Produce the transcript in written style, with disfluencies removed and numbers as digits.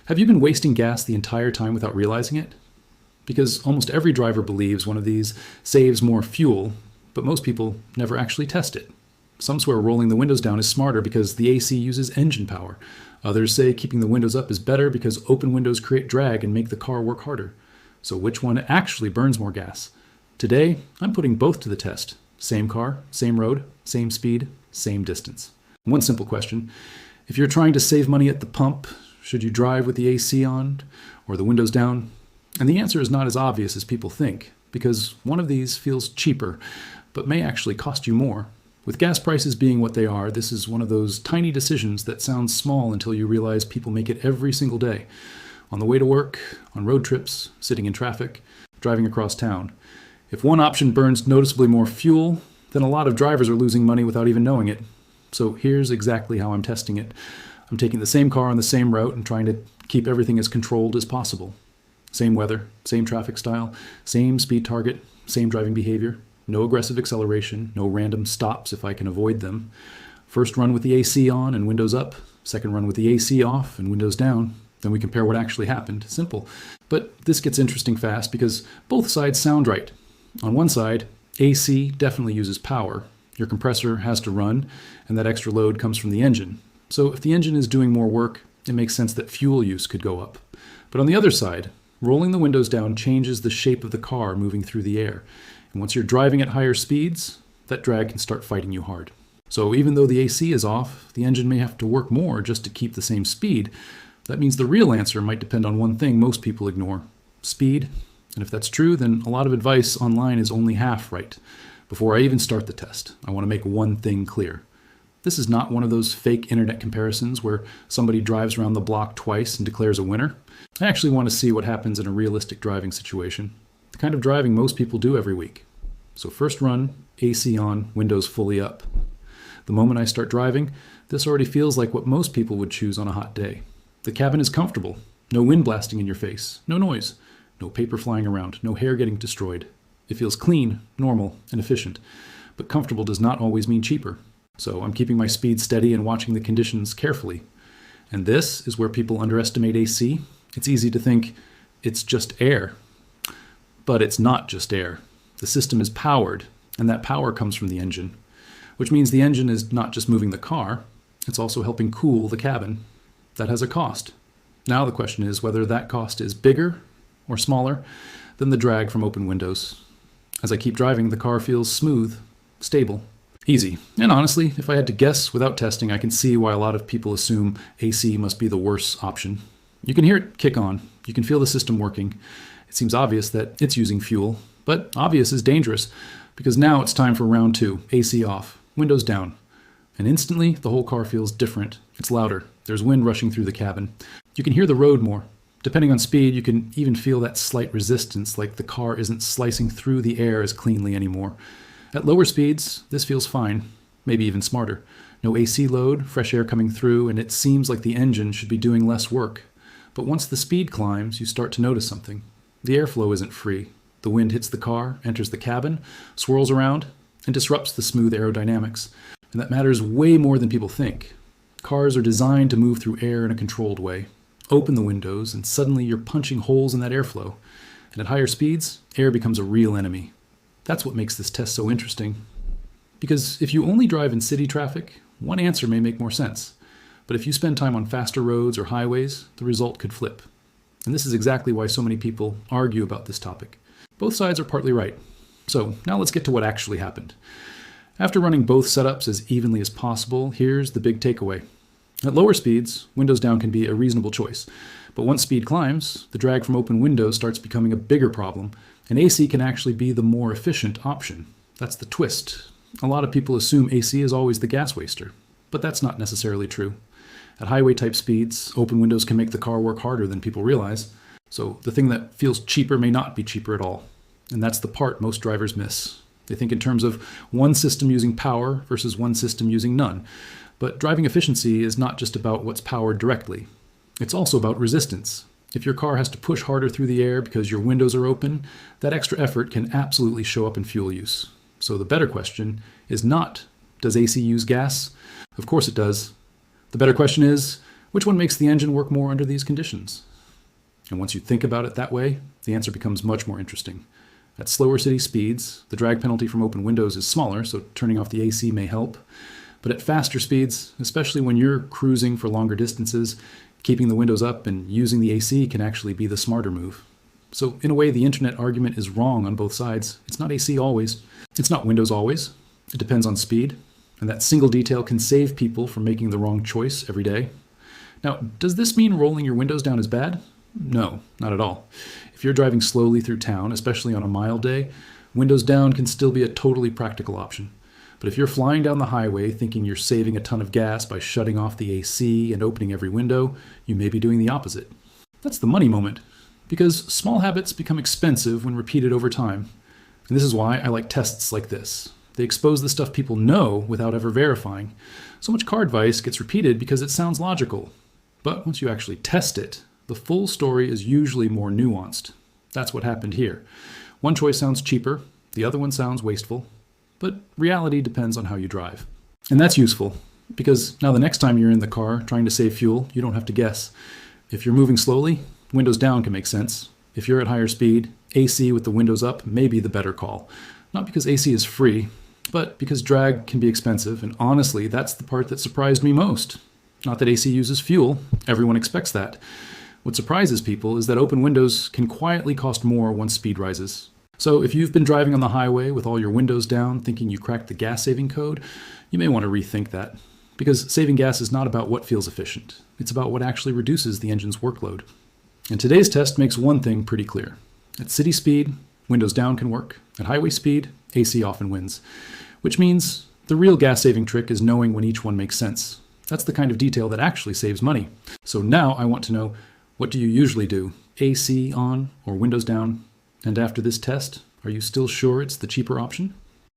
Have you been wasting gas the entire time without realizing it? Because almost every driver believes one of these saves more fuel, but most people never actually test it. Some swear rolling the windows down is smarter because the AC uses engine power. Others say keeping the windows up is better because open windows create drag and make the car work harder. So which one actually burns more gas? Today, I'm putting both to the test. Same car, same road, same speed, same distance. One simple question. If you're trying to save money at the pump, should you drive with the AC on or the windows down? And the answer is not as obvious as people think, because one of these feels cheaper, but may actually cost you more. With gas prices being what they are, this is one of those tiny decisions that sounds small until you realize people make it every single day. On the way to work, on road trips, sitting in traffic, driving across town. If one option burns noticeably more fuel, then a lot of drivers are losing money without even knowing it. So here's exactly how I'm testing it. I'm taking the same car on the same route and trying to keep everything as controlled as possible. Same weather, same traffic style, same speed target, same driving behavior. No aggressive acceleration, no random stops if I can avoid them. First run with the AC on and windows up, second run with the AC off and windows down. Then we compare what actually happened. Simple. But this gets interesting fast because both sides sound right. On one side, AC definitely uses power. Your compressor has to run, and that extra load comes from the engine. So if the engine is doing more work, it makes sense that fuel use could go up. But on the other side, rolling the windows down changes the shape of the car moving through the air. And once you're driving at higher speeds, that drag can start fighting you hard. So even though the AC is off, the engine may have to work more just to keep the same speed. That means the real answer might depend on one thing most people ignore: speed. And if that's true, then a lot of advice online is only half right. Before I even start the test, I want to make one thing clear. This is not one of those fake internet comparisons where somebody drives around the block twice and declares a winner. I actually want to see what happens in a realistic driving situation. The kind of driving most people do every week. So first run, AC on, windows fully up. The moment I start driving, this already feels like what most people would choose on a hot day. The cabin is comfortable. No wind blasting in your face. No noise. No paper flying around. No hair getting destroyed. It feels clean, normal, and efficient. But comfortable does not always mean cheaper. So I'm keeping my speed steady and watching the conditions carefully. And this is where people underestimate AC. It's easy to think it's just air. But it's not just air. The system is powered, and that power comes from the engine, which means the engine is not just moving the car, it's also helping cool the cabin. That has a cost. Now the question is whether that cost is bigger or smaller than the drag from open windows. As I keep driving, the car feels smooth, stable, easy. And honestly, if I had to guess without testing, I can see why a lot of people assume AC must be the worst option. You can hear it kick on. You can feel the system working. It seems obvious that it's using fuel, but obvious is dangerous because now it's time for round 2, AC off, windows down. And instantly, the whole car feels different. It's louder. There's wind rushing through the cabin. You can hear the road more. Depending on speed, you can even feel that slight resistance, like the car isn't slicing through the air as cleanly anymore. At lower speeds, this feels fine, maybe even smarter. No AC load, fresh air coming through, and it seems like the engine should be doing less work. But once the speed climbs, you start to notice something. The airflow isn't free. The wind hits the car, enters the cabin, swirls around, and disrupts the smooth aerodynamics. And that matters way more than people think. Cars are designed to move through air in a controlled way. Open the windows, and suddenly you're punching holes in that airflow. And at higher speeds, air becomes a real enemy. That's what makes this test so interesting. Because if you only drive in city traffic, one answer may make more sense. But if you spend time on faster roads or highways, the result could flip. And this is exactly why so many people argue about this topic. Both sides are partly right. So now let's get to what actually happened. After running both setups as evenly as possible, here's the big takeaway. At lower speeds, windows down can be a reasonable choice. But once speed climbs, the drag from open windows starts becoming a bigger problem, and AC can actually be the more efficient option. That's the twist. A lot of people assume AC is always the gas waster, but that's not necessarily true. At highway-type speeds, open windows can make the car work harder than people realize. So the thing that feels cheaper may not be cheaper at all. And that's the part most drivers miss. They think in terms of one system using power versus one system using none. But driving efficiency is not just about what's powered directly. It's also about resistance. If your car has to push harder through the air because your windows are open, that extra effort can absolutely show up in fuel use. So the better question is not, does AC use gas? Of course it does. The better question is, Which one makes the engine work more under these conditions? And once you think about it that way, the answer becomes much more interesting. At slower city speeds, the drag penalty from open windows is smaller, so turning off the AC may help. But at faster speeds, especially when you're cruising for longer distances, keeping the windows up and using the AC can actually be the smarter move. So in a way, the internet argument is wrong on both sides. It's not AC always. It's not windows always. It depends on speed. And that single detail can save people from making the wrong choice every day. Now, does this mean rolling your windows down is bad? No, not at all. If you're driving slowly through town, especially on a mild day, windows down can still be a totally practical option. But if you're flying down the highway thinking you're saving a ton of gas by shutting off the AC and opening every window, you may be doing the opposite. That's the money moment, because small habits become expensive when repeated over time. And this is why I like tests like this. They expose the stuff people know without ever verifying. So much car advice gets repeated because it sounds logical. But once you actually test it, the full story is usually more nuanced. That's what happened here. One choice sounds cheaper, the other one sounds wasteful, but reality depends on how you drive. And that's useful, because now the next time you're in the car trying to save fuel, you don't have to guess. If you're moving slowly, windows down can make sense. If you're at higher speed, AC with the windows up may be the better call. Not because AC is free, but because drag can be expensive, and honestly, that's the part that surprised me most. Not that AC uses fuel, everyone expects that. What surprises people is that open windows can quietly cost more once speed rises. So if you've been driving on the highway with all your windows down thinking you cracked the gas-saving code, you may want to rethink that. Because saving gas is not about what feels efficient. It's about what actually reduces the engine's workload. And today's test makes one thing pretty clear. At city speed, windows down can work. At highway speed, AC often wins. Which means the real gas-saving trick is knowing when each one makes sense. That's the kind of detail that actually saves money. So now I want to know, what do you usually do? AC on or windows down? And after this test, are you still sure it's the cheaper option?